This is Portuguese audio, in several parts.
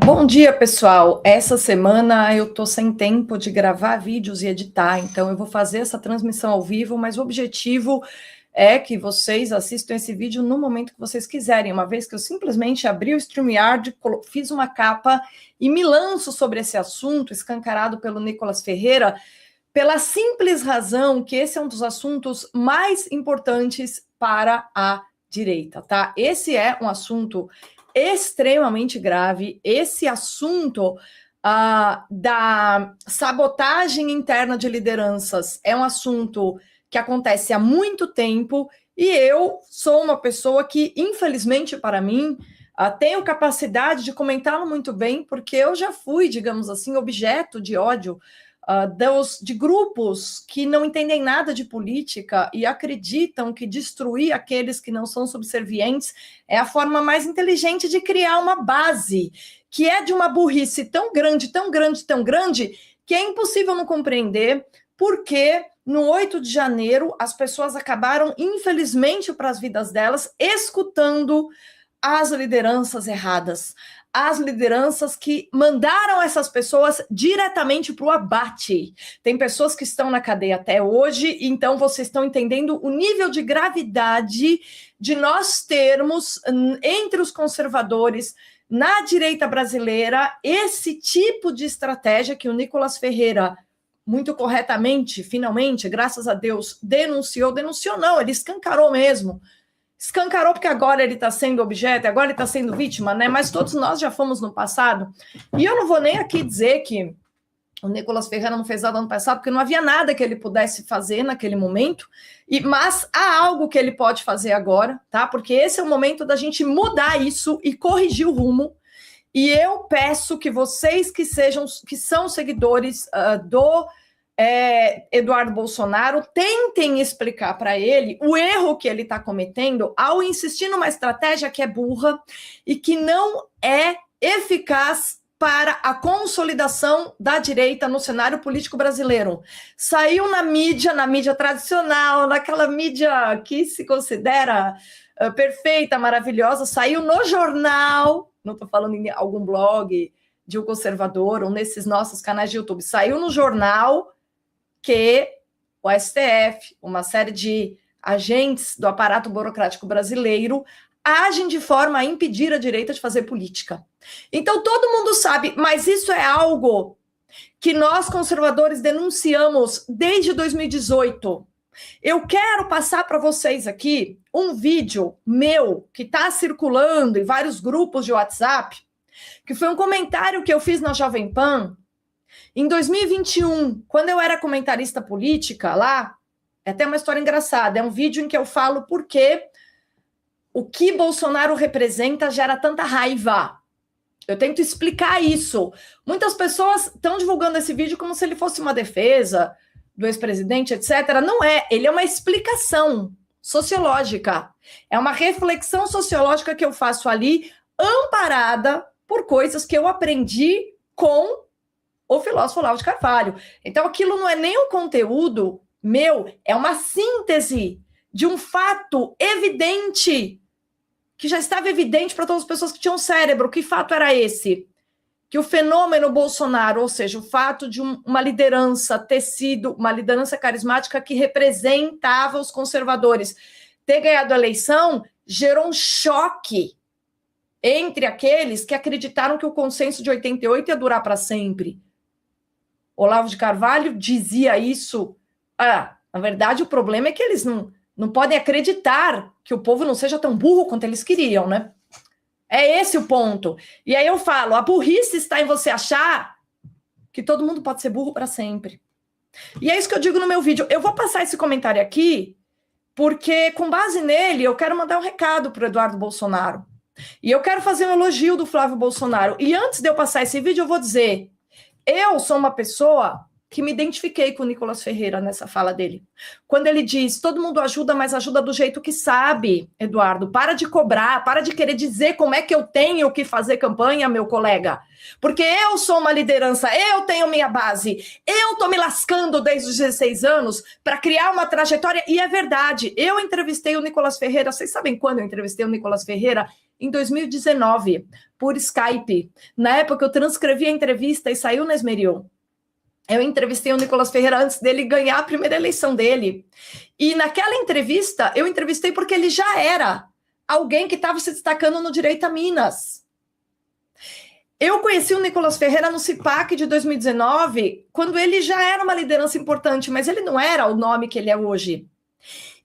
Bom dia, pessoal. Essa semana eu tô sem tempo de gravar vídeos e editar, então eu vou fazer essa transmissão ao vivo, mas o objetivo é que vocês assistam esse vídeo no momento que vocês quiserem, uma vez que eu simplesmente abri o StreamYard, fiz uma capa e me lanço sobre esse assunto escancarado pelo Nicolas Ferreira, pela simples razão que esse é um dos assuntos mais importantes para a direita, tá? Esse é um assunto extremamente grave. Esse assunto da sabotagem interna de lideranças é um assunto que acontece há muito tempo e eu sou uma pessoa que, infelizmente para mim, tenho capacidade de comentá-lo muito bem, porque eu já fui, digamos assim, objeto de ódio de grupos que não entendem nada de política e acreditam que destruir aqueles que não são subservientes é a forma mais inteligente de criar uma base, que é de uma burrice tão grande, tão grande, tão grande, que é impossível não compreender porque no 8 de janeiro as pessoas acabaram, infelizmente, para as vidas delas, escutando as lideranças erradas, as lideranças que mandaram essas pessoas diretamente para o abate. Tem pessoas que estão na cadeia até hoje, então vocês estão entendendo o nível de gravidade de nós termos, entre os conservadores, na direita brasileira, esse tipo de estratégia que o Nicolas Ferreira, muito corretamente, finalmente, graças a Deus, denunciou não, ele escancarou mesmo. Escancarou porque agora ele está sendo objeto, agora ele está sendo vítima, né? Mas todos nós já fomos no passado. E eu não vou nem aqui dizer que o Nicolas Ferreira não fez nada no passado, porque não havia nada que ele pudesse fazer naquele momento, mas há algo que ele pode fazer agora, tá? Porque esse é o momento da gente mudar isso e corrigir o rumo. E eu peço que vocês que são seguidores do Eduardo Bolsonaro tentem explicar para ele o erro que ele está cometendo ao insistir numa estratégia que é burra e que não é eficaz para a consolidação da direita no cenário político brasileiro. Saiu na mídia tradicional, naquela mídia que se considera perfeita, maravilhosa, saiu no jornal, não estou falando em algum blog de um conservador ou nesses nossos canais de YouTube, saiu no jornal que o STF, uma série de agentes do aparato burocrático brasileiro, agem de forma a impedir a direita de fazer política. Então, todo mundo sabe, mas isso é algo que nós, conservadores, denunciamos desde 2018. Eu quero passar para vocês aqui um vídeo meu que está circulando em vários grupos de WhatsApp, que foi um comentário que eu fiz na Jovem Pan, em 2021, quando eu era comentarista política lá, é até uma história engraçada, é um vídeo em que eu falo por que o que Bolsonaro representa gera tanta raiva. Eu tento explicar isso. Muitas pessoas estão divulgando esse vídeo como se ele fosse uma defesa do ex-presidente, etc. Não é, ele é uma explicação sociológica. É uma reflexão sociológica que eu faço ali, amparada por coisas que eu aprendi com o filósofo Olavo de Carvalho. Então, aquilo não é nem um conteúdo meu, é uma síntese de um fato evidente, que já estava evidente para todas as pessoas que tinham cérebro. Que fato era esse? Que o fenômeno Bolsonaro, ou seja, o fato de uma liderança ter sido uma liderança carismática que representava os conservadores, ter ganhado a eleição, gerou um choque entre aqueles que acreditaram que o consenso de 88 ia durar para sempre. Olavo de Carvalho dizia isso. Na verdade, o problema é que eles não podem acreditar que o povo não seja tão burro quanto eles queriam, né? É esse o ponto. E aí eu falo, a burrice está em você achar que todo mundo pode ser burro para sempre. E é isso que eu digo no meu vídeo. Eu vou passar esse comentário aqui, porque com base nele eu quero mandar um recado para o Eduardo Bolsonaro. E eu quero fazer um elogio do Flávio Bolsonaro. E antes de eu passar esse vídeo, eu vou dizer... Eu sou uma pessoa que me identifiquei com o Nicolas Ferreira nessa fala dele. Quando ele diz, todo mundo ajuda, mas ajuda do jeito que sabe, Eduardo. Para de cobrar, para de querer dizer como é que eu tenho que fazer campanha, meu colega. Porque eu sou uma liderança, eu tenho minha base. Eu tô me lascando desde os 16 anos para criar uma trajetória. E é verdade, eu entrevistei o Nicolas Ferreira. Vocês sabem quando eu entrevistei o Nicolas Ferreira? em 2019, por Skype. Na época, eu transcrevi a entrevista e saiu na Esmeril. Eu entrevistei o Nicolas Ferreira antes dele ganhar a primeira eleição dele. E naquela entrevista, eu entrevistei porque ele já era alguém que estava se destacando no direito a Minas. Eu conheci o Nicolas Ferreira no CIPAC de 2019, quando ele já era uma liderança importante, mas ele não era o nome que ele é hoje.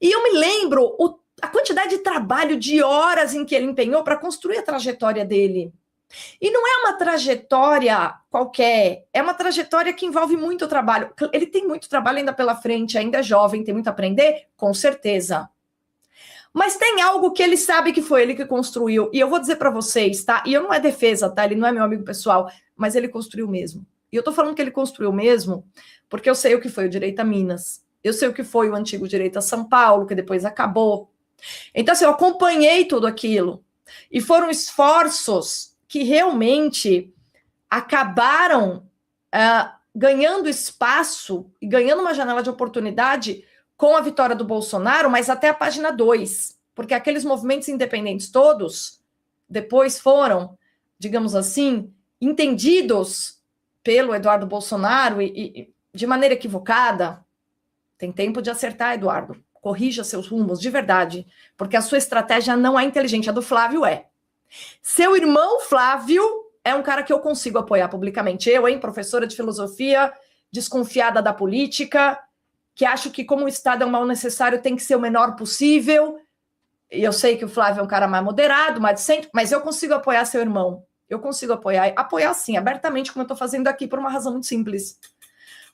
E eu me lembro a quantidade de trabalho, de horas em que ele empenhou para construir a trajetória dele. E não é uma trajetória qualquer, é uma trajetória que envolve muito trabalho. Ele tem muito trabalho ainda pela frente, ainda é jovem, tem muito a aprender, com certeza. Mas tem algo que ele sabe que foi ele que construiu. E eu vou dizer para vocês, tá? E eu não é defesa, tá? Ele não é meu amigo pessoal, mas ele construiu mesmo. E eu tô falando que ele construiu mesmo porque eu sei o que foi o direito a Minas. Eu sei o que foi o antigo direito a São Paulo, que depois acabou. Então, assim, eu acompanhei tudo aquilo. E foram esforços que realmente acabaram ganhando espaço e ganhando uma janela de oportunidade com a vitória do Bolsonaro, mas até a página 2, porque aqueles movimentos independentes todos depois foram, digamos assim, entendidos pelo Eduardo Bolsonaro e de maneira equivocada. Tem tempo de acertar, Eduardo. Corrija seus rumos, de verdade, porque a sua estratégia não é inteligente, a do Flávio é. Seu irmão Flávio é um cara que eu consigo apoiar publicamente. Eu, professora de filosofia, desconfiada da política, que acho que como o Estado é um mal necessário, tem que ser o menor possível. E eu sei que o Flávio é um cara mais moderado, mais decente, mas eu consigo apoiar seu irmão. Eu consigo apoiar sim, abertamente, como eu estou fazendo aqui, por uma razão muito simples.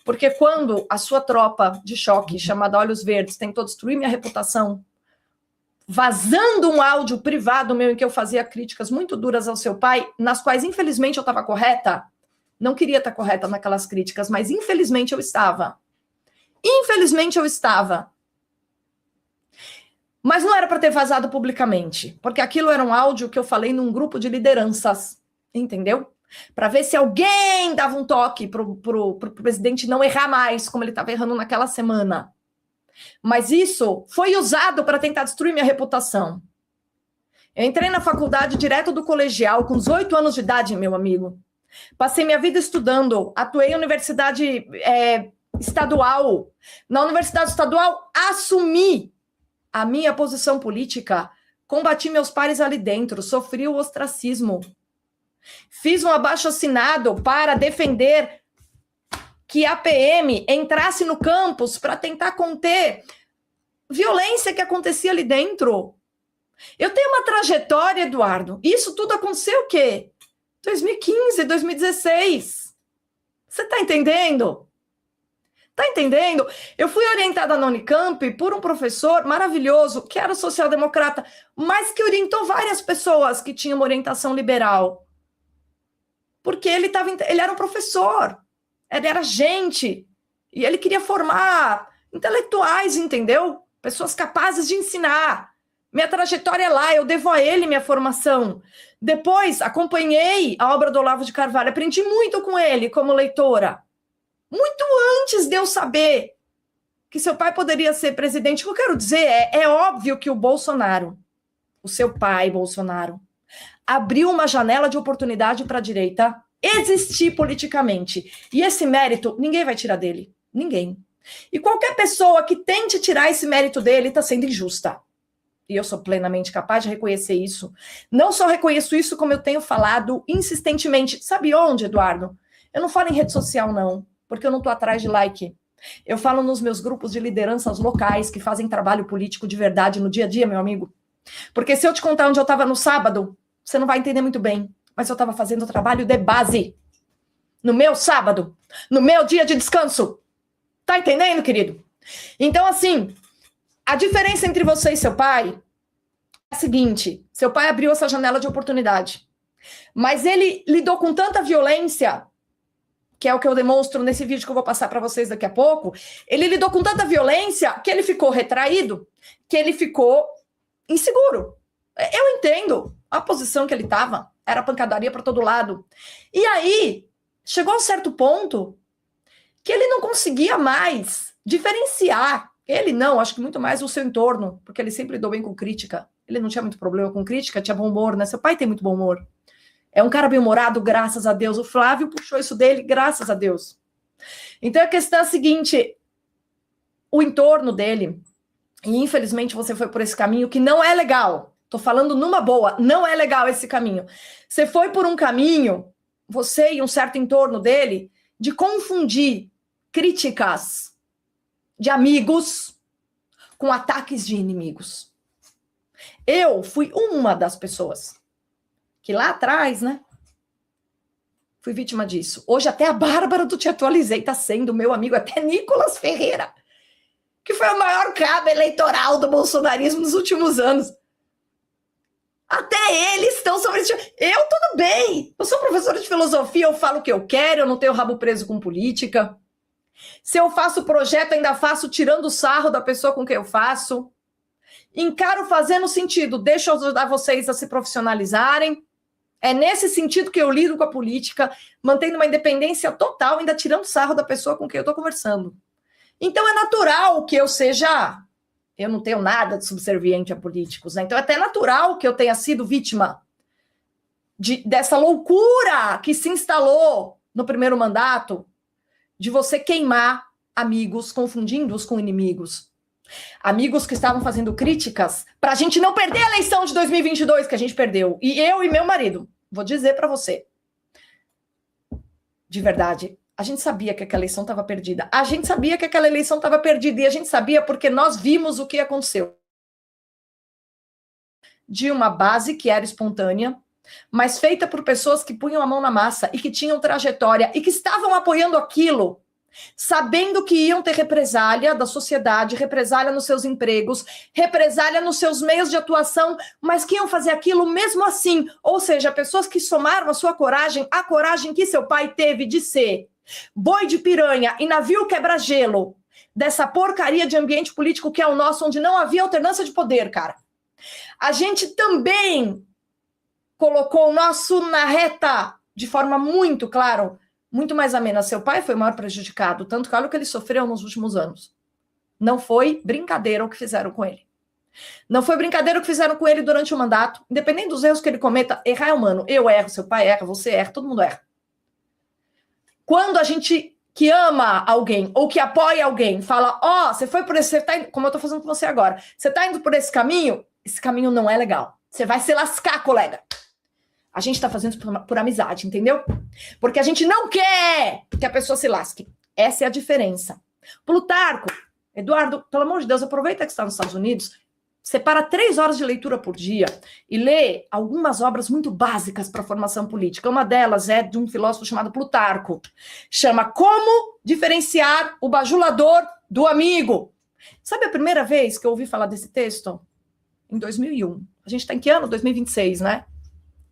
Porque quando a sua tropa de choque, chamada Olhos Verdes, tentou destruir minha reputação, vazando um áudio privado meu em que eu fazia críticas muito duras ao seu pai, nas quais, infelizmente, eu estava correta, não queria estar correta naquelas críticas, mas infelizmente eu estava. Infelizmente eu estava. Mas não era para ter vazado publicamente, porque aquilo era um áudio que eu falei num grupo de lideranças, entendeu? Para ver se alguém dava um toque pro presidente não errar mais, como ele estava errando naquela semana. Mas isso foi usado para tentar destruir minha reputação. Eu entrei na faculdade direto do colegial, com 18 anos de idade, meu amigo. Passei minha vida estudando, atuei em universidade estadual. Na universidade estadual, assumi a minha posição política, combati meus pares ali dentro, sofri o ostracismo. Fiz um abaixo-assinado para defender que a PM entrasse no campus para tentar conter violência que acontecia ali dentro. Eu tenho uma trajetória, Eduardo. Isso tudo aconteceu o quê? 2015, 2016. Você está entendendo? Tá entendendo? Eu fui orientada na Unicamp por um professor maravilhoso, que era social-democrata, mas que orientou várias pessoas que tinham uma orientação liberal. Porque ele era um professor, ele era gente, e ele queria formar intelectuais, entendeu? Pessoas capazes de ensinar. Minha trajetória é lá, eu devo a ele minha formação. Depois, acompanhei a obra do Olavo de Carvalho, aprendi muito com ele como leitora. Muito antes de eu saber que seu pai poderia ser presidente. O que eu quero dizer é óbvio que o Bolsonaro, o seu pai, Bolsonaro, abriu uma janela de oportunidade para a direita existir politicamente. E esse mérito, ninguém vai tirar dele. Ninguém. E qualquer pessoa que tente tirar esse mérito dele está sendo injusta. E eu sou plenamente capaz de reconhecer isso. Não só reconheço isso, como eu tenho falado insistentemente. Sabe onde, Eduardo? Eu não falo em rede social, não. Porque eu não estou atrás de like. Eu falo nos meus grupos de lideranças locais que fazem trabalho político de verdade no dia a dia, meu amigo. Porque se eu te contar onde eu estava no sábado, você não vai entender muito bem. Mas eu estava fazendo trabalho de base. No meu sábado. No meu dia de descanso. Tá entendendo, querido? Então, assim, a diferença entre você e seu pai é a seguinte. Seu pai abriu essa janela de oportunidade. Mas ele lidou com tanta violência, que é o que eu demonstro nesse vídeo que eu vou passar para vocês daqui a pouco, ele lidou com tanta violência que ele ficou retraído, que ele ficou inseguro. Eu entendo a posição que ele estava, era pancadaria para todo lado. E aí, chegou a um certo ponto que ele não conseguia mais diferenciar. Ele não, acho que muito mais o seu entorno, porque ele sempre lidou bem com crítica. Ele não tinha muito problema com crítica, tinha bom humor, né? Seu pai tem muito bom humor. É um cara bem-humorado, graças a Deus. O Flávio puxou isso dele, graças a Deus. Então, a questão é a seguinte, o entorno dele, e infelizmente você foi por esse caminho que não é legal. Tô falando numa boa, não é legal esse caminho. Você foi por um caminho, você e um certo entorno dele, de confundir críticas de amigos com ataques de inimigos. Eu fui uma das pessoas que lá atrás, né, fui vítima disso. Hoje até a Bárbara do Te Atualizei tá sendo meu amigo, até Nicolas Ferreira, que foi o maior cabo eleitoral do bolsonarismo nos últimos anos. Até eles estão sobre isso. Eu, tudo bem. Eu sou professora de filosofia, eu falo o que eu quero, eu não tenho rabo preso com política. Se eu faço projeto, ainda faço tirando o sarro da pessoa com quem eu faço. Encaro fazendo sentido, deixa eu ajudar vocês a se profissionalizarem. É nesse sentido que eu lido com a política, mantendo uma independência total, ainda tirando sarro da pessoa com quem eu estou conversando. Então é natural que eu seja... Eu não tenho nada de subserviente a políticos, né? Então é até natural que eu tenha sido vítima dessa loucura que se instalou no primeiro mandato de você queimar amigos, confundindo-os com inimigos. Amigos que estavam fazendo críticas para a gente não perder a eleição de 2022 que a gente perdeu. E eu e meu marido, vou dizer para você, de verdade, a gente sabia que aquela eleição estava perdida. A gente sabia que aquela eleição estava perdida. E a gente sabia porque nós vimos o que aconteceu. De uma base que era espontânea, mas feita por pessoas que punham a mão na massa e que tinham trajetória e que estavam apoiando aquilo, sabendo que iam ter represália da sociedade, represália nos seus empregos, represália nos seus meios de atuação, mas que iam fazer aquilo mesmo assim. Ou seja, pessoas que somaram a sua coragem, a coragem que seu pai teve de ser boi de piranha e navio quebra-gelo dessa porcaria de ambiente político que é o nosso, onde não havia alternância de poder, cara. A gente também colocou o nosso na reta de forma muito, claro, muito mais amena. Seu pai foi o maior prejudicado, tanto que olha o que ele sofreu nos últimos anos. Não foi brincadeira o que fizeram com ele. Não foi brincadeira o que fizeram com ele durante o mandato, independente dos erros que ele cometa, errar é humano. Eu erro, seu pai erra, você erra, todo mundo erra. Quando a gente que ama alguém ou que apoia alguém fala, ó, você foi por esse, você tá indo, como eu tô fazendo com você agora, você tá indo por esse caminho não é legal. Você vai se lascar, colega. A gente tá fazendo isso por amizade, entendeu? Porque a gente não quer que a pessoa se lasque. Essa é a diferença. Plutarco, Eduardo, pelo amor de Deus, aproveita que você está nos Estados Unidos, separa 3 horas de leitura por dia e lê algumas obras muito básicas para a formação política. Uma delas é de um filósofo chamado Plutarco. Chama Como Diferenciar o Bajulador do Amigo. Sabe a primeira vez que eu ouvi falar desse texto? Em 2001. A gente está em que ano? 2026, né?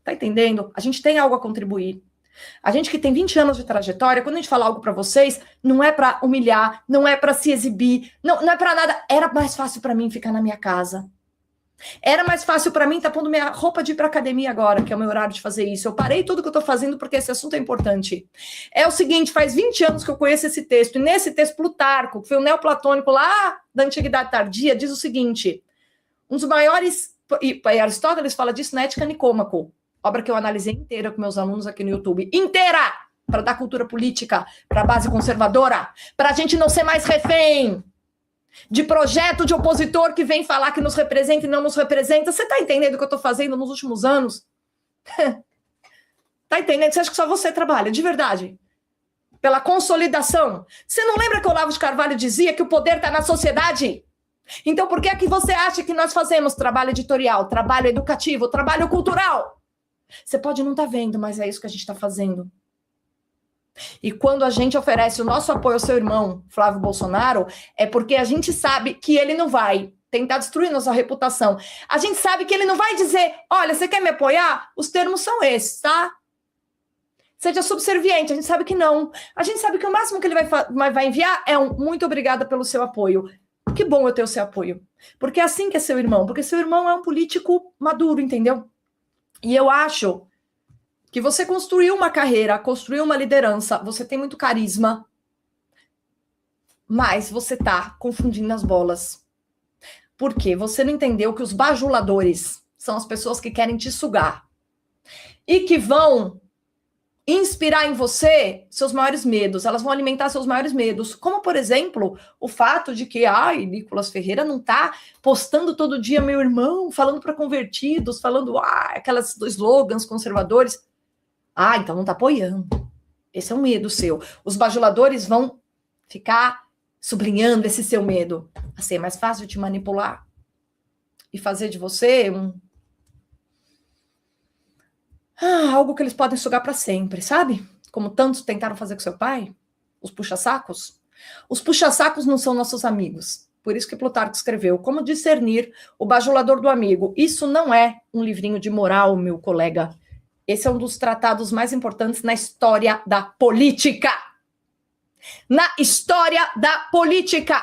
Tá entendendo? A gente tem algo a contribuir. A gente que tem 20 anos de trajetória, quando a gente fala algo para vocês, não é para humilhar, não é para se exibir, não é para nada. Era mais fácil para mim ficar na minha casa. Era mais fácil para mim estar pondo minha roupa de ir para academia agora, que é o meu horário de fazer isso. Eu parei tudo que eu estou fazendo porque esse assunto é importante. É o seguinte, faz 20 anos que eu conheço esse texto, e nesse texto Plutarco, que foi um neoplatônico lá da Antiguidade Tardia, diz o seguinte, um dos maiores, e Aristóteles fala disso na Ética Nicômaco, obra que eu analisei inteira com meus alunos aqui no YouTube. Inteira! Para dar cultura política, para a base conservadora, para a gente não ser mais refém de projeto de opositor que vem falar que nos representa e não nos representa. Você está entendendo o que eu estou fazendo nos últimos anos? Tá entendendo? Você acha que só você trabalha, de verdade? Pela consolidação. Você não lembra que o Olavo de Carvalho dizia que o poder está na sociedade? Então por que é que você acha que nós fazemos trabalho editorial, trabalho educativo, trabalho cultural? Você pode não estar vendo, mas é isso que a gente está fazendo. E quando a gente oferece o nosso apoio ao seu irmão, Flávio Bolsonaro, é porque a gente sabe que ele não vai tentar destruir nossa reputação. A gente sabe que ele não vai dizer, olha, você quer me apoiar? Os termos são esses, tá? Seja subserviente. A gente sabe que não. A gente sabe que o máximo que ele vai enviar é um muito obrigada pelo seu apoio. Que bom eu ter o seu apoio. Porque é assim que é seu irmão. Porque seu irmão é um político maduro, entendeu? E eu acho que você construiu uma carreira, construiu uma liderança, você tem muito carisma, mas você tá confundindo as bolas. Porque você não entendeu que os bajuladores são as pessoas que querem te sugar e que vão inspirar em você seus maiores medos, elas vão alimentar seus maiores medos, como, por exemplo, o fato de que, Nicolas Ferreira não tá postando todo dia meu irmão, falando para convertidos, falando, aquelas slogans conservadores. Então não tá apoiando. Esse é um medo seu. Os bajuladores vão ficar sublinhando esse seu medo. Assim, é mais fácil te manipular e fazer de você algo que eles podem sugar para sempre, sabe? Como tantos tentaram fazer com seu pai, os puxa-sacos. Os puxa-sacos não são nossos amigos. Por isso que Plutarco escreveu Como Discernir o Bajulador do Amigo. Isso não é um livrinho de moral, meu colega. Esse é um dos tratados mais importantes na história da política. Na história da política.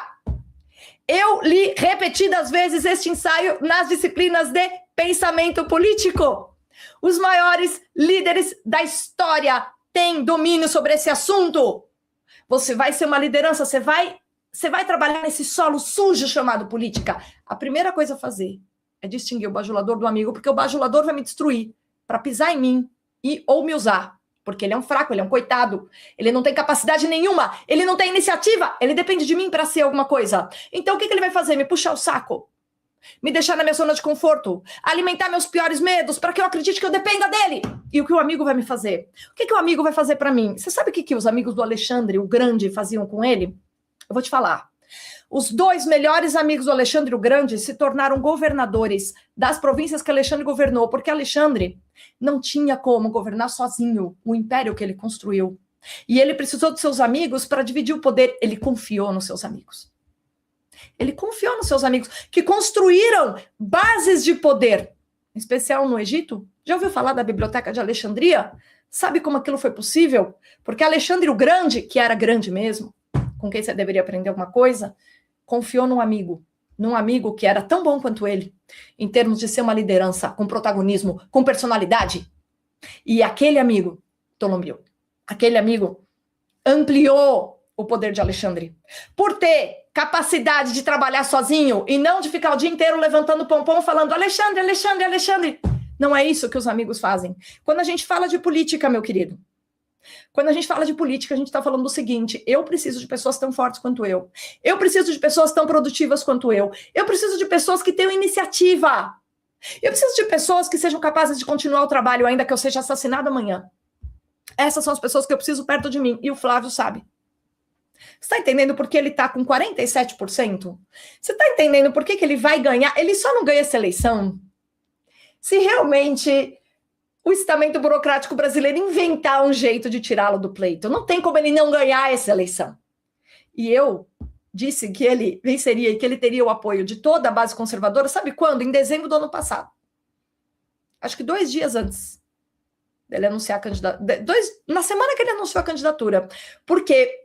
Eu li repetidas vezes este ensaio nas disciplinas de pensamento político. Os maiores líderes da história têm domínio sobre esse assunto. Você vai ser uma liderança, você vai trabalhar nesse solo sujo chamado política. A primeira coisa a fazer é distinguir o bajulador do amigo, porque o bajulador vai me destruir para pisar em mim ou me usar. Porque ele é um fraco, ele é um coitado, ele não tem capacidade nenhuma, ele não tem iniciativa, ele depende de mim para ser alguma coisa. Então o que ele vai fazer? Me puxar o saco. Me deixar na minha zona de conforto, alimentar meus piores medos para que eu acredite que eu dependa dele. E o que o amigo vai me fazer? O que o amigo vai fazer para mim? Você sabe o que os amigos do Alexandre, o Grande, faziam com ele? Eu vou te falar. Os 2 melhores amigos do Alexandre o Grande se tornaram governadores das províncias que Alexandre governou, porque Alexandre não tinha como governar sozinho o império que ele construiu. E ele precisou de seus amigos para dividir o poder. Ele confiou nos seus amigos. Ele confiou nos seus amigos, que construíram bases de poder, em especial no Egito. Já ouviu falar da Biblioteca de Alexandria? Sabe como aquilo foi possível? Porque Alexandre o Grande, que era grande mesmo, com quem você deveria aprender alguma coisa, confiou num amigo que era tão bom quanto ele, em termos de ser uma liderança, com protagonismo, com personalidade. E aquele amigo, Ptolomeu, aquele amigo ampliou o poder de Alexandre. Por ter capacidade de trabalhar sozinho e não de ficar o dia inteiro levantando pompom falando Alexandre, Alexandre, Alexandre. Não é isso que os amigos fazem. Quando a gente fala de política, meu querido, quando a gente fala de política, a gente está falando do seguinte: eu preciso de pessoas tão fortes quanto eu. Eu preciso de pessoas tão produtivas quanto eu. Eu preciso de pessoas que tenham iniciativa. Eu preciso de pessoas que sejam capazes de continuar o trabalho ainda que eu seja assassinado amanhã. Essas são as pessoas que eu preciso perto de mim. E o Flávio sabe. Você está entendendo por que ele está com 47%? Você está entendendo por que ele vai ganhar? Ele só não ganha essa eleição se realmente o estamento burocrático brasileiro inventar um jeito de tirá-lo do pleito. Não tem como ele não ganhar essa eleição. E eu disse que ele venceria e que ele teria o apoio de toda a base conservadora, sabe quando? Em dezembro do ano passado. Acho que 2 dias antes dele anunciar a candidatura. Na semana que ele anunciou a candidatura. Por quê?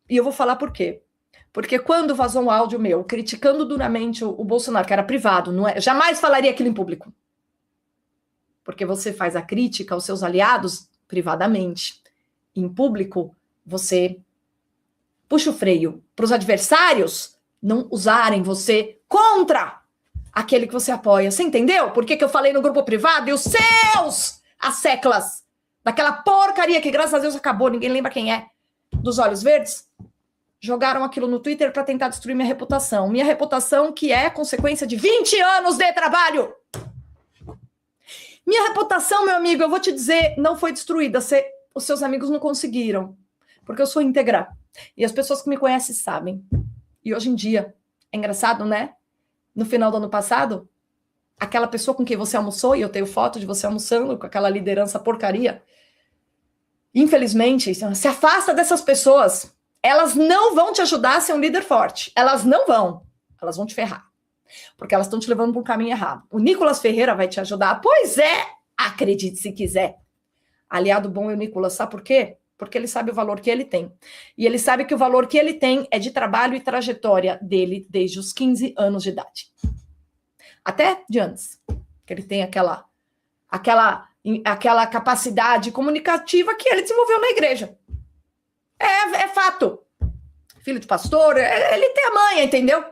E eu vou falar por quê. Porque quando vazou um áudio meu criticando duramente o Bolsonaro, que era privado, não é, jamais falaria aquilo em público. Porque você faz a crítica aos seus aliados privadamente. Em público, você puxa o freio para os adversários não usarem você contra aquele que você apoia. Você entendeu? Por que eu falei no grupo privado? E os seus asseclas daquela porcaria que, graças a Deus, acabou, ninguém lembra quem é, dos olhos verdes, jogaram aquilo no Twitter para tentar destruir minha reputação. Minha reputação que é consequência de 20 anos de trabalho. Minha reputação, meu amigo, eu vou te dizer, não foi destruída. Os seus amigos não conseguiram. Porque eu sou íntegra. E as pessoas que me conhecem sabem. E hoje em dia, é engraçado, né? No final do ano passado, aquela pessoa com quem você almoçou, e eu tenho foto de você almoçando com aquela liderança porcaria, infelizmente, se afasta dessas pessoas. Elas não vão te ajudar a ser um líder forte. Elas não vão. Elas vão te ferrar. Porque elas estão te levando para um caminho errado. O Nicolas Ferreira vai te ajudar? Pois é! Acredite se quiser. Aliado bom é o Nicolas. Sabe por quê? Porque ele sabe o valor que ele tem. E ele sabe que o valor que ele tem é de trabalho e trajetória dele desde os 15 anos de idade. Até de antes. Que ele tem aquela capacidade comunicativa que ele desenvolveu na igreja. É fato. Filho de pastor, ele tem a manha, entendeu?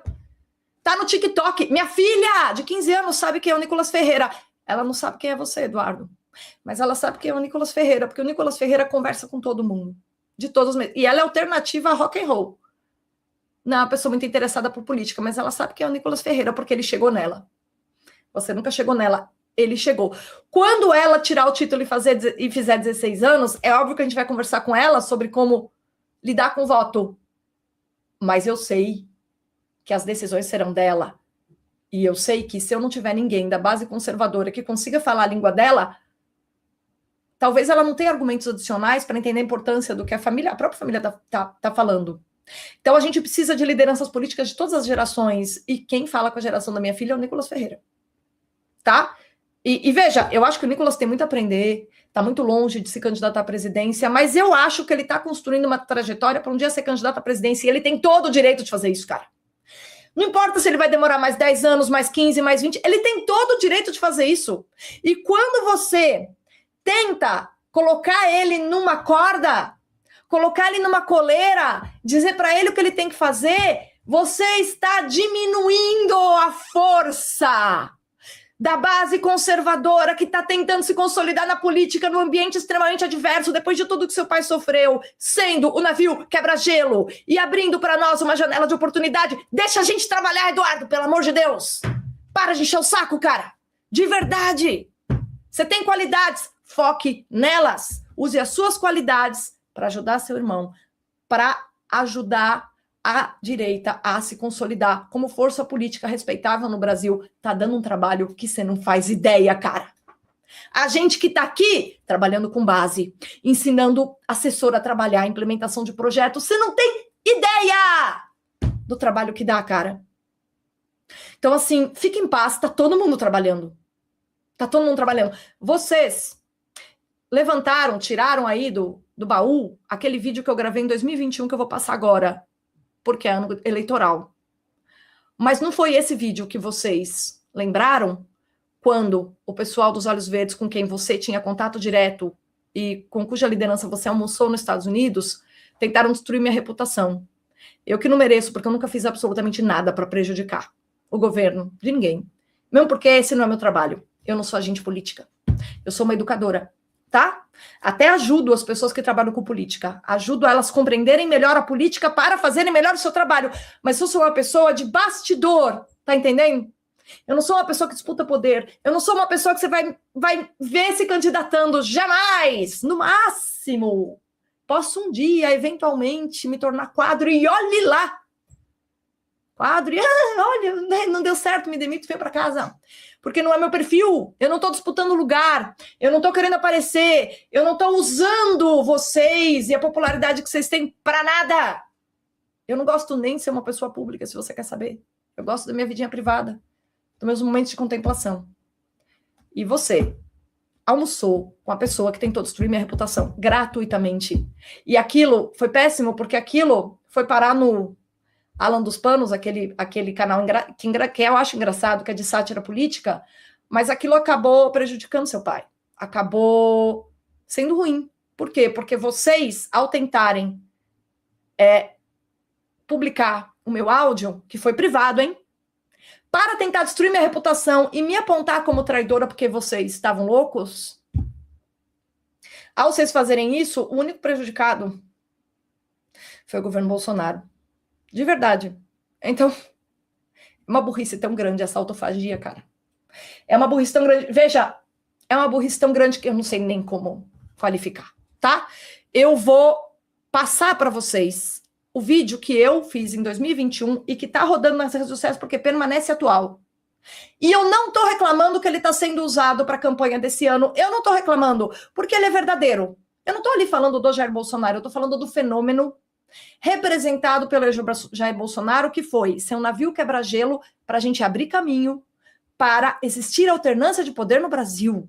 Tá no TikTok. Minha filha de 15 anos sabe quem é o Nicolas Ferreira. Ela não sabe quem é você, Eduardo. Mas ela sabe quem é o Nicolas Ferreira, porque o Nicolas Ferreira conversa com todo mundo. De todos os... E ela é alternativa a rock and roll. Não é uma pessoa muito interessada por política, mas ela sabe quem é o Nicolas Ferreira, porque ele chegou nela. Você nunca chegou nela. Ele chegou. Quando ela tirar o título e fizer 16 anos, é óbvio que a gente vai conversar com ela sobre como lidar com o voto. Mas eu sei que as decisões serão dela. E eu sei que se eu não tiver ninguém da base conservadora que consiga falar a língua dela, talvez ela não tenha argumentos adicionais para entender a importância do que a própria família tá falando. Então a gente precisa de lideranças políticas de todas as gerações. E quem fala com a geração da minha filha é o Nicolas Ferreira. Tá? E veja, eu acho que o Nicolas tem muito a aprender, está muito longe de se candidatar à presidência, mas eu acho que ele está construindo uma trajetória para um dia ser candidato à presidência, e ele tem todo o direito de fazer isso, cara. Não importa se ele vai demorar mais 10 anos, mais 15, mais 20, ele tem todo o direito de fazer isso. E quando você tenta colocar ele numa corda, colocar ele numa coleira, dizer para ele o que ele tem que fazer, você está diminuindo a força da base conservadora que está tentando se consolidar na política num ambiente extremamente adverso, depois de tudo que seu pai sofreu, sendo o navio quebra-gelo e abrindo para nós uma janela de oportunidade. Deixa a gente trabalhar, Eduardo, pelo amor de Deus. Para de encher o saco, cara. De verdade. Você tem qualidades, foque nelas. Use as suas qualidades para ajudar seu irmão, para ajudar a direita a se consolidar como força política respeitável no Brasil. Tá dando um trabalho que você não faz ideia, cara. A gente que tá aqui trabalhando com base, ensinando assessor a trabalhar, a implementação de projetos, você não tem ideia do trabalho que dá, cara. Então, assim, fique em paz, tá todo mundo trabalhando. Tá todo mundo trabalhando. Vocês levantaram, tiraram aí do baú aquele vídeo que eu gravei em 2021 que eu vou passar agora, porque é ano eleitoral. Mas não foi esse vídeo que vocês lembraram quando o pessoal dos Olhos Verdes, com quem você tinha contato direto e com cuja liderança você almoçou nos Estados Unidos, tentaram destruir minha reputação. Eu que não mereço, porque eu nunca fiz absolutamente nada para prejudicar o governo de ninguém. Mesmo porque esse não é meu trabalho. Eu não sou agente política. Eu sou uma educadora, tá? Até ajudo as pessoas que trabalham com política. Ajudo elas a compreenderem melhor a política para fazerem melhor o seu trabalho. Mas eu sou uma pessoa de bastidor, tá entendendo? Eu não sou uma pessoa que disputa poder. Eu não sou uma pessoa que você vai ver se candidatando. Jamais! No máximo, posso um dia, eventualmente, me tornar quadro e olhe lá. Quadro e, olha, não deu certo, me demito e venho para casa. Porque não é meu perfil, eu não estou disputando lugar, eu não estou querendo aparecer, eu não estou usando vocês e a popularidade que vocês têm para nada. Eu não gosto nem de ser uma pessoa pública, se você quer saber. Eu gosto da minha vidinha privada, dos meus momentos de contemplação. E você almoçou com a pessoa que tentou destruir minha reputação, gratuitamente. E aquilo foi péssimo, porque aquilo foi parar no Alan dos Panos, aquele canal que eu acho engraçado, que é de sátira política, mas aquilo acabou prejudicando seu pai. Acabou sendo ruim. Por quê? Porque vocês, ao tentarem publicar o meu áudio, que foi privado, hein? Para tentar destruir minha reputação e me apontar como traidora porque vocês estavam loucos, ao vocês fazerem isso, o único prejudicado foi o governo Bolsonaro. De verdade. Então, é uma burrice tão grande essa autofagia, cara. É uma burrice tão grande. Veja, é uma burrice tão grande que eu não sei nem como qualificar, tá? Eu vou passar para vocês o vídeo que eu fiz em 2021 e que tá rodando nas redes sociais porque permanece atual. E eu não tô reclamando que ele tá sendo usado para a campanha desse ano. Eu não tô reclamando, porque ele é verdadeiro. Eu não tô ali falando do Jair Bolsonaro, eu tô falando do fenômeno representado pelo Jair Bolsonaro, que foi ser um navio quebra-gelo para a gente abrir caminho para existir alternância de poder no Brasil.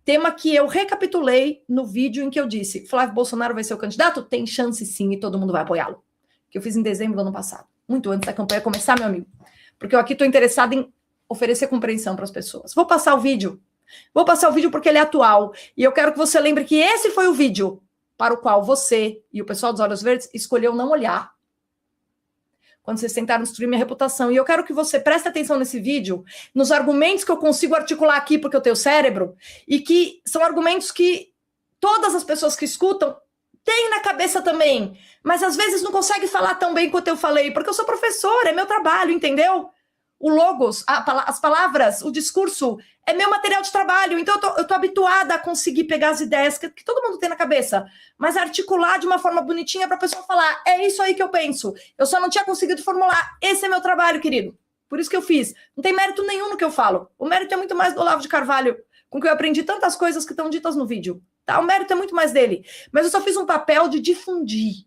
Tema que eu recapitulei no vídeo em que eu disse: Flávio Bolsonaro vai ser o candidato? Tem chance sim, e todo mundo vai apoiá-lo. Que eu fiz em dezembro do ano passado, muito antes da campanha começar, meu amigo. Porque eu aqui estou interessada em oferecer compreensão para as pessoas. Vou passar o vídeo. Vou passar o vídeo porque ele é atual. E eu quero que você lembre que esse foi o vídeo para o qual você e o pessoal dos Olhos Verdes escolheu não olhar. quando vocês tentaram destruir minha reputação. E eu quero que você preste atenção nesse vídeo, nos argumentos que eu consigo articular aqui, porque eu tenho cérebro, e que são argumentos que todas as pessoas que escutam têm na cabeça também, mas às vezes não conseguem falar tão bem quanto eu falei, porque eu sou professora, é meu trabalho, entendeu? O logos, as palavras, o discurso é meu material de trabalho, então eu tô habituada a conseguir pegar as ideias que todo mundo tem na cabeça, mas articular de uma forma bonitinha para a pessoa falar, é isso aí que eu penso, eu só não tinha conseguido formular, esse é meu trabalho, querido, por isso que eu fiz. Não tem mérito nenhum no que eu falo, o mérito é muito mais do Olavo de Carvalho, com que eu aprendi tantas coisas que estão ditas no vídeo, tá? O mérito é muito mais dele, mas eu só fiz um papel de difundir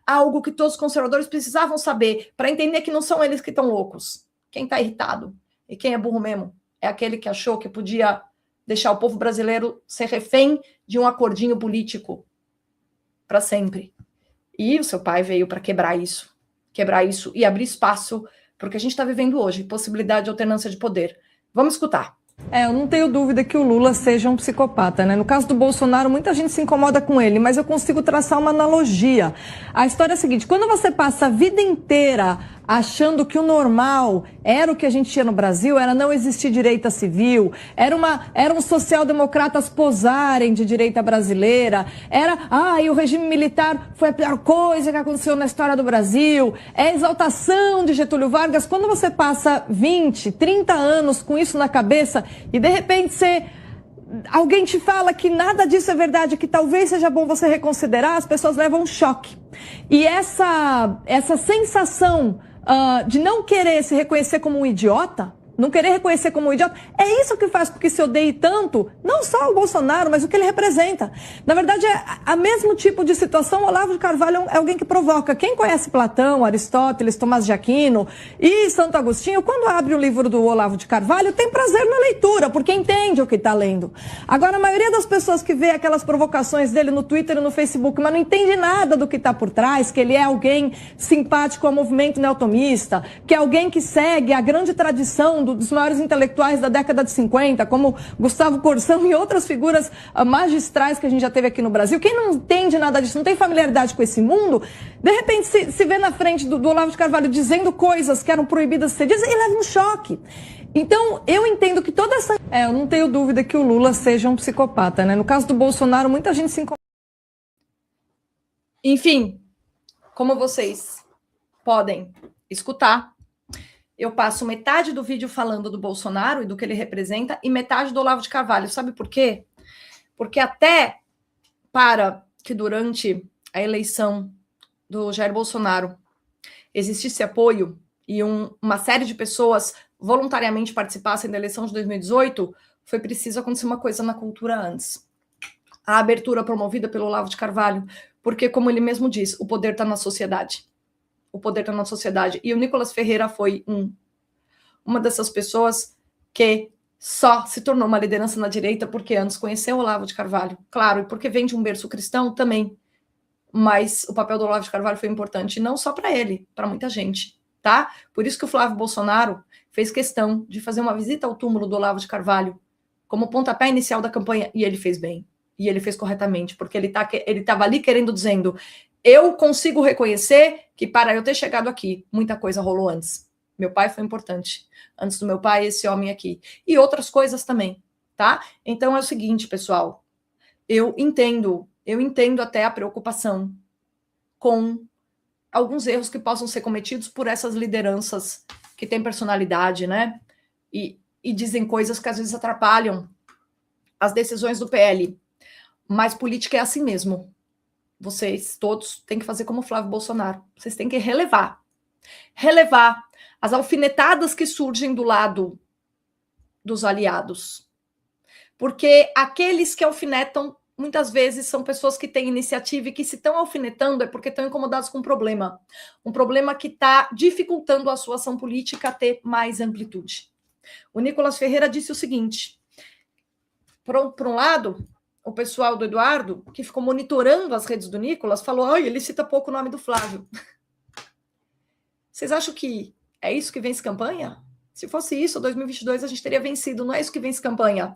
algo que todos os conservadores precisavam saber, para entender que não são eles que estão loucos. Quem está irritado e quem é burro mesmo é aquele que achou que podia deixar o povo brasileiro ser refém de um acordinho político para sempre. E o seu pai veio para quebrar isso e abrir espaço para o que a gente está vivendo hoje, possibilidade de alternância de poder. Vamos escutar. Eu não tenho dúvida que o Lula seja um psicopata, né? No caso do Bolsonaro, muita gente se incomoda com ele, mas eu consigo traçar uma analogia. A história é a seguinte, quando você passa a vida inteira achando que o normal era o que a gente tinha no Brasil, era não existir direita civil, eram social-democratas posarem de direita brasileira, e o regime militar foi a pior coisa que aconteceu na história do Brasil, é a exaltação de Getúlio Vargas. Quando você passa 20, 30 anos com isso na cabeça e de repente alguém te fala que nada disso é verdade, que talvez seja bom você reconsiderar, as pessoas levam um choque. E essa sensação de não querer se reconhecer como um idiota, não querer reconhecer como um idiota, é isso que faz com que se odeie tanto, não só o Bolsonaro, mas o que ele representa. Na verdade, é a mesmo tipo de situação. O Olavo de Carvalho é alguém que provoca. Quem conhece Platão, Aristóteles, Tomás de Aquino e Santo Agostinho, quando abre o livro do Olavo de Carvalho, tem prazer na leitura, porque entende o que está lendo. Agora, a maioria das pessoas que vê aquelas provocações dele no Twitter e no Facebook, mas não entende nada do que está por trás, que ele é alguém simpático ao movimento neotomista, que é alguém que segue a grande tradição dos maiores intelectuais da década de 50, como Gustavo Corsão e outras figuras magistrais que a gente já teve aqui no Brasil. Quem não entende nada disso, não tem familiaridade com esse mundo, de repente se vê na frente do Olavo de Carvalho dizendo coisas que eram proibidas de ser ditas e leva um choque. Então, eu entendo que toda essa... eu não tenho dúvida que o Lula seja um psicopata, né? No caso do Bolsonaro, muita gente se incomoda. Enfim, como vocês podem escutar, eu passo metade do vídeo falando do Bolsonaro e do que ele representa e metade do Olavo de Carvalho. Sabe por quê? Porque até para que durante a eleição do Jair Bolsonaro existisse apoio e uma série de pessoas voluntariamente participassem da eleição de 2018, foi preciso acontecer uma coisa na cultura antes. A abertura promovida pelo Olavo de Carvalho, porque, como ele mesmo diz, o poder está na sociedade. O poder está na sociedade. E o Nicolas Ferreira foi uma dessas pessoas que só se tornou uma liderança na direita porque antes conheceu o Olavo de Carvalho. Claro, e porque vem de um berço cristão também. Mas o papel do Olavo de Carvalho foi importante, não só para ele, para muita gente, tá? Por isso que o Flávio Bolsonaro fez questão de fazer uma visita ao túmulo do Olavo de Carvalho como pontapé inicial da campanha, e ele fez bem. E ele fez corretamente, porque ele estava ali dizendo: eu consigo reconhecer que para eu ter chegado aqui, muita coisa rolou antes. Meu pai foi importante. Antes do meu pai, esse homem aqui. E outras coisas também, tá? Então é o seguinte, pessoal. Eu entendo até a preocupação com alguns erros que possam ser cometidos por essas lideranças que têm personalidade, né? E dizem coisas que às vezes atrapalham as decisões do PL. Mas política é assim mesmo. Vocês todos têm que fazer como o Flávio Bolsonaro. Vocês têm que relevar as alfinetadas que surgem do lado dos aliados. Porque aqueles que alfinetam, muitas vezes, são pessoas que têm iniciativa e que, se estão alfinetando, é porque estão incomodados com um problema. Um problema que está dificultando a sua ação política a ter mais amplitude. O Nicolas Ferreira disse o seguinte: por um lado, o pessoal do Eduardo, que ficou monitorando as redes do Nicolas, falou: ele cita pouco o nome do Flávio. Vocês acham que é isso que vence campanha? Se fosse isso, 2022 a gente teria vencido. Não é isso que vence campanha.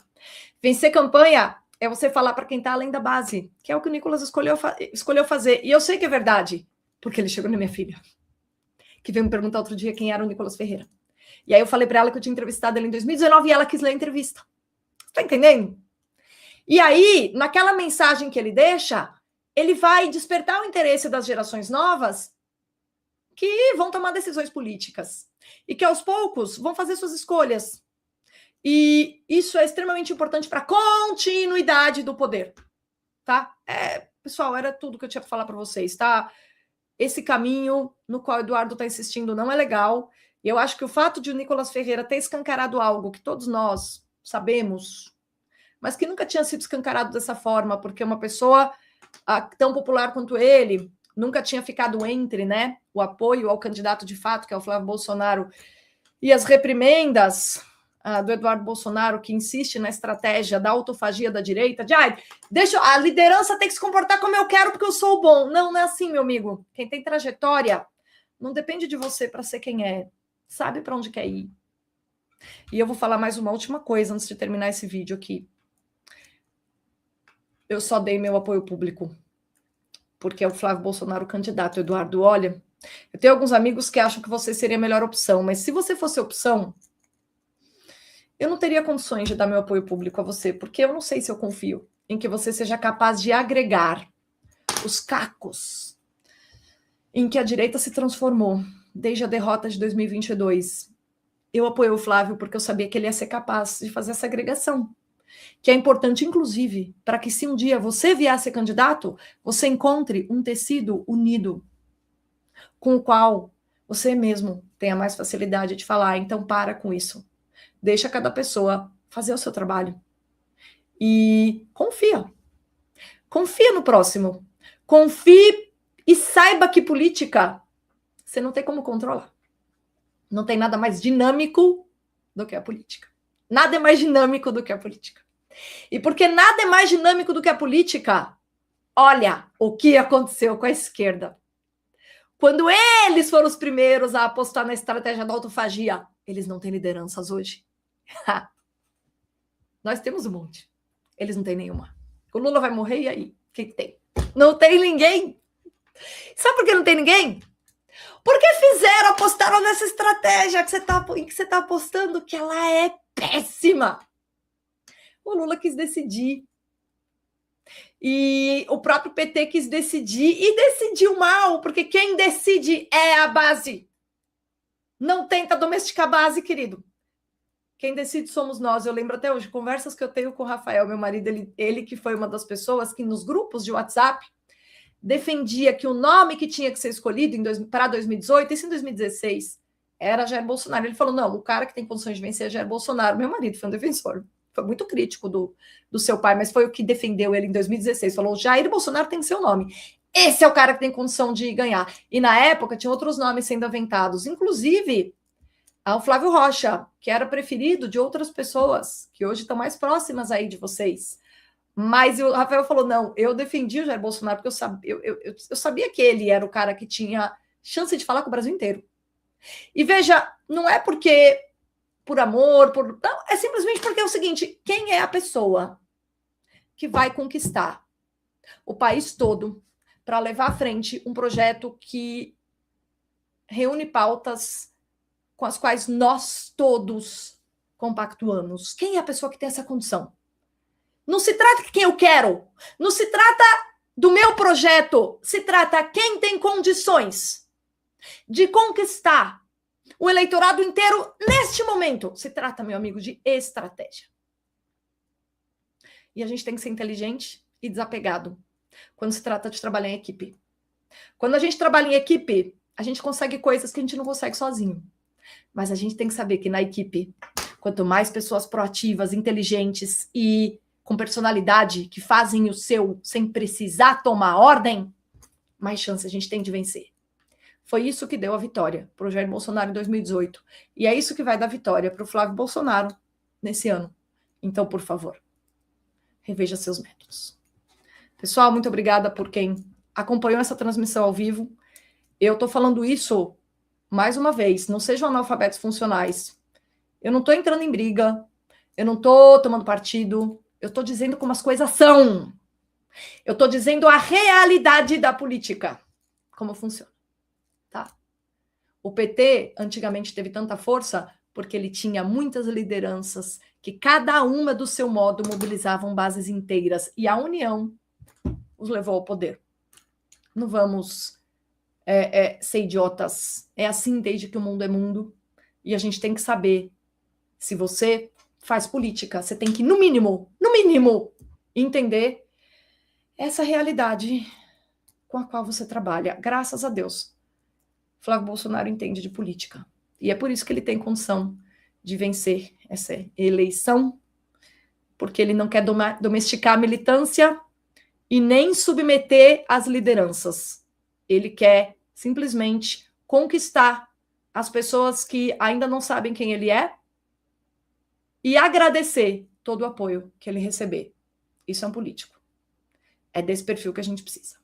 Vencer campanha é você falar para quem está além da base, que é o que o Nicolas escolheu fazer. E eu sei que é verdade, porque ele chegou na minha filha. que veio me perguntar outro dia quem era o Nicolas Ferreira. E aí eu falei para ela que eu tinha entrevistado ele em 2019 e ela quis ler a entrevista. Tá entendendo? E aí, naquela mensagem que ele deixa, ele vai despertar o interesse das gerações novas que vão tomar decisões políticas e que aos poucos vão fazer suas escolhas. E isso é extremamente importante para a continuidade do poder, tá? Pessoal, era tudo que eu tinha para falar para vocês, tá? Esse caminho no qual o Eduardo está insistindo não é legal. E eu acho que o fato de o Nicolas Ferreira ter escancarado algo que todos nós sabemos, mas que nunca tinha sido escancarado dessa forma, porque uma pessoa tão popular quanto ele nunca tinha ficado entre, né, o apoio ao candidato de fato, que é o Flávio Bolsonaro, e as reprimendas do Eduardo Bolsonaro, que insiste na estratégia da autofagia da direita, de deixa a liderança tem que se comportar como eu quero porque eu sou bom. Não, não é assim, meu amigo. Quem tem trajetória não depende de você para ser quem é. Sabe para onde quer ir. E eu vou falar mais uma última coisa antes de terminar esse vídeo aqui. Eu só dei meu apoio público porque é o Flávio Bolsonaro candidato. Eduardo, olha, eu tenho alguns amigos que acham que você seria a melhor opção, mas se você fosse opção, eu não teria condições de dar meu apoio público a você, porque eu não sei se eu confio em que você seja capaz de agregar os cacos em que a direita se transformou desde a derrota de 2022. Eu apoiei o Flávio porque eu sabia que ele ia ser capaz de fazer essa agregação, que é importante, inclusive, para que se um dia você vier a ser candidato, você encontre um tecido unido com o qual você mesmo tenha mais facilidade de falar, então para com isso. Deixa cada pessoa fazer o seu trabalho. E confia. Confia no próximo. Confie e saiba que política você não tem como controlar. Não tem nada mais dinâmico do que a política. Nada é mais dinâmico do que a política. E porque nada é mais dinâmico do que a política, olha o que aconteceu com a esquerda. Quando eles foram os primeiros a apostar na estratégia da autofagia, eles não têm lideranças hoje. Nós temos um monte. Eles não têm nenhuma. O Lula vai morrer e aí? O que tem? Não tem ninguém. Sabe por que não tem ninguém? Porque apostaram nessa estratégia em que você está apostando, que ela é péssima. O Lula quis decidir. E o próprio PT quis decidir e decidiu mal, porque quem decide é a base. Não tenta domesticar a base, querido. Quem decide somos nós. Eu lembro até hoje, conversas que eu tenho com o Rafael, meu marido, ele que foi uma das pessoas que nos grupos de WhatsApp defendia que o nome que tinha que ser escolhido para 2018, isso em 2016, era Jair Bolsonaro. Ele falou, não, o cara que tem condições de vencer é Jair Bolsonaro. Meu marido foi um defensor. Foi muito crítico do seu pai, mas foi o que defendeu ele em 2016. Falou, Jair Bolsonaro tem seu nome. Esse é o cara que tem condição de ganhar. E na época tinha outros nomes sendo aventados, inclusive ao Flávio Rocha, que era preferido de outras pessoas, que hoje estão mais próximas aí de vocês. Mas o Rafael falou, não, eu defendi o Jair Bolsonaro, porque eu sabia que ele era o cara que tinha chance de falar com o Brasil inteiro. E veja, não é porque por amor, não, é simplesmente porque é o seguinte, quem é a pessoa que vai conquistar o país todo para levar à frente um projeto que reúne pautas com as quais nós todos compactuamos? Quem é a pessoa que tem essa condição? Não se trata de quem eu quero, não se trata do meu projeto, se trata quem tem condições de conquistar o eleitorado inteiro neste momento. Se trata, meu amigo, de estratégia. E a gente tem que ser inteligente e desapegado quando se trata de trabalhar em equipe. Quando a gente trabalha em equipe, a gente consegue coisas que a gente não consegue sozinho. Mas a gente tem que saber que na equipe, quanto mais pessoas proativas, inteligentes e com personalidade, que fazem o seu sem precisar tomar ordem, mais chance a gente tem de vencer. Foi isso que deu a vitória para o Jair Bolsonaro em 2018. E é isso que vai dar vitória para o Flávio Bolsonaro nesse ano. Então, por favor, reveja seus métodos. Pessoal, muito obrigada por quem acompanhou essa transmissão ao vivo. Eu estou falando isso mais uma vez, não sejam analfabetos funcionais. Eu não estou entrando em briga, eu não estou tomando partido, eu estou dizendo como as coisas são. Eu estou dizendo a realidade da política, como funciona. Tá? O PT antigamente teve tanta força porque ele tinha muitas lideranças que cada uma do seu modo mobilizavam bases inteiras e a união os levou ao poder. Não vamos ser idiotas. É assim desde que o mundo é mundo e a gente tem que saber se você faz política, você tem que, no mínimo, entender essa realidade com a qual você trabalha. Graças a Deus, Flávio Bolsonaro entende de política. E é por isso que ele tem condição de vencer essa eleição, porque ele não quer domesticar a militância e nem submeter as lideranças. Ele quer simplesmente conquistar as pessoas que ainda não sabem quem ele é e agradecer todo o apoio que ele receber. Isso é um político. É desse perfil que a gente precisa.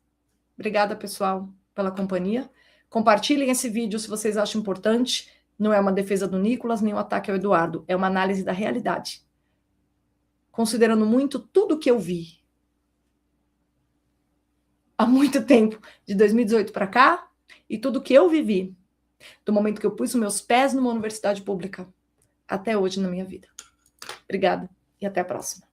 Obrigada, pessoal, pela companhia. Compartilhem esse vídeo se vocês acham importante. Não é uma defesa do Nicolas, nem um ataque ao Eduardo. É uma análise da realidade. Considerando muito tudo que eu vi há muito tempo, de 2018 para cá, e tudo que eu vivi, do momento que eu pus os meus pés numa universidade pública, até hoje na minha vida. Obrigada e até a próxima.